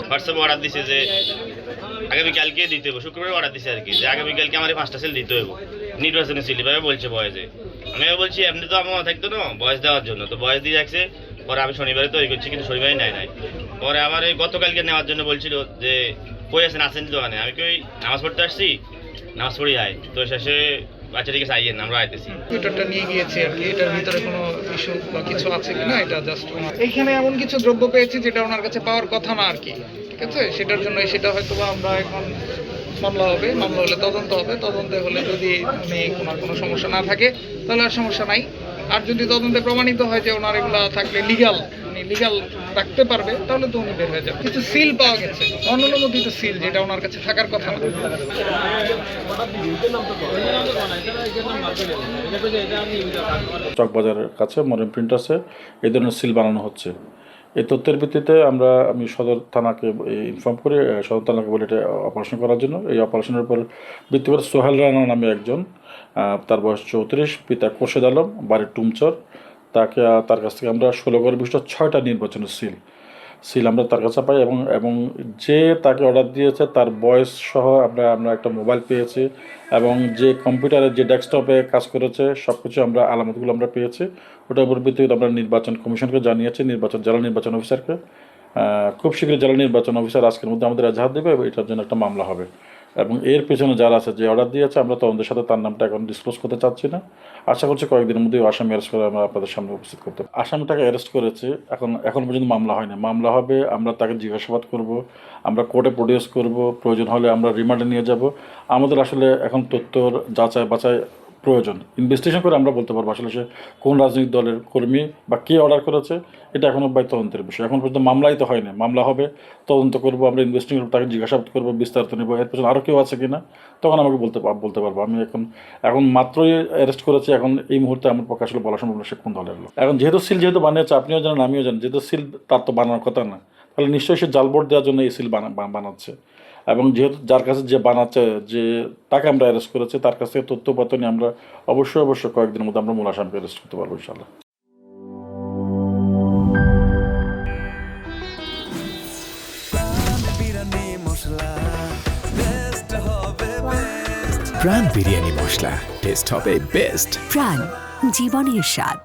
হোয়াটসঅ্যাপে অর্ডার দিছে যে আগামীকালকে দিতে হবে, শুক্রবারে অর্ডার দিছে আর কি, যে আগামীকালকে আমার 5টা সেল দিতে হবে নির্বাচনে ছিল এভাবে বলছে বয়েজে। আমি বলছি এমনি তো আমার থাকতো না বয়স দেওয়ার জন্য, তো বয়স দিয়ে রাখছে। পরে আমি শনিবারে তৈরি করছি, কিন্তু শনিবারে নাই। পরে আবার এই গতকালকে নেওয়ার জন্য বলছিল যে কই আছেন, আসেন দোকানে। আমি কই নামাজ পড়তে আসছি, নামাজ পড়ি আয়। তো শেষে বাচ্চাটিকে চাইয়েন, আমরা আইতেছি। টুইটারটা নিয়ে গিয়েছি আর কি, এটার ভিতরে কোনো ইস্যু বা কিছু আছে কিনা এটা জাস্ট এইখানে এমন কিছু দ্রব্য পেয়েছি যেটা ওনার কাছে পাওয়ার কথা না আর কি, ঠিক আছে। সেটার জন্য সেটা হয়তো বা আমরা এখন মামলা হবে, মামলা হলে তদন্ত হবে, তদন্তে হলে যদি উনি কোনো সমস্যা না থাকে তাহলে আর সমস্যা নাই। আর যদি তদন্তে প্রমাণিত হয় যে ওনার এগুলা থাকলে লিগাল, উনি লিগাল রাখতে পারবে, তাহলে তো উনি বের হয়ে যাবে। কিছু সিল পাওয়া গেছে, অননুমোদিত সিল, যেটা ওনার কাছে থাকার কথা না। চকবাজারের কাছে মরিয়ম প্রিন্টার্সে এই ধরনের সিল বানানো হচ্ছে। এই তথ্যের ভিত্তিতে আমি সদর থানাকে ইনফর্ম করে সদর থানাকে বলে এটা অপারেশন করার জন্য। এই অপারেশনের উপর ভিত্তি করে সোহেল রানা নামে একজন, তার বয়স 34, পিতা খোরশেদ আলম, বাড়ির টুমচর, তার কাছ থেকে আমরা 16 বিশিষ্ট 6টা নির্বাচনের সিল আমরা তার কাছে পাই। এবং যে তাকে অর্ডার দিয়েছে তার বয়স সহ আমরা একটা মোবাইল পেয়েছি, এবং যে কম্পিউটারে যে ডেস্কটপে কাজ করেছে সব কিছু আলামতগুলো আমরা পেয়েছি। ওটার উপর ভিত্তিতে আমরা নির্বাচন কমিশনকে জানিয়েছি, জেলা নির্বাচন অফিসারকে। খুব শীঘ্রই জেলা নির্বাচন অফিসার আজকের মধ্যে আমাদের এজাহার দেবে এবং এটার জন্য একটা মামলা হবে। এবং এর পেছনে যারা আছে, যে অর্ডার দিয়েছে, আমরা তদন্তের সাথে তার নামটা এখন ডিসক্লোজ করতে চাচ্ছি না। আশা করছি কয়েকদিনের মধ্যেই আসামি অ্যারেস্ট করে আমরা আপনাদের সামনে উপস্থিত করতে। আসামিটাকে অ্যারেস্ট করেছে, এখন পর্যন্ত মামলা হয়নি। মামলা হবে, আমরা তাকে জিজ্ঞাসাবাদ করব, আমরা কোর্টে প্রডিউস করব, প্রয়োজন হলে আমরা রিমান্ডে নিয়ে যাব। আমাদের আসলে এখন তথ্যর যাচাই বাছাই প্রয়োজন, ইনভেস্টিগেশন করে আমরা বলতে পারবো আসলে সে কোন রাজনৈতিক দলের কর্মী বা কে অর্ডার করেছে। এটা এখনও তদন্তের বিষয়। এখন পর্যন্ত মামলাই তো হয়নি, মামলা হবে, তদন্ত করবো, আমরা ইনভেস্টিগেশন তাকে জিজ্ঞাসাবাদ করবো, বিস্তারিত নেবো। এর পেছনে আরও কেউ আছে কি না তখন আমাকে বলতে পারবো। আমি এখন মাত্রই অ্যারেস্ট করেছি, এখন এই মুহূর্তে আমার পক্ষে আসলে বলা সম্ভব না সে কোন দলের লোক। এখন যেহেতু বানিয়েছে, আপনিও জানেন আমিও জানি, যেহেতু সিল তার তো বানানোর কথা না, তাহলে নিশ্চয়ই সে জালবোর্ড দেওয়ার জন্য এই সিল বানাচ্ছে। এবং যেহেতু যার কাছে যে বানাচ্ছে, যে তাকে আমরা অ্যারেস্ট করেছি, তার কাছ থেকে তথ্যপত্র নিয়ে আমরা অবশ্যই কয়েকদিনের মধ্যে আমরা মূল আসামিকে অ্যারেস্ট করতে পারবো ইনশাআল্লাহ। প্রাণ বিরিয়ানি মশলা, টেস্ট হবে বেস্ট। প্রাণ, জীবনের স্বাদ।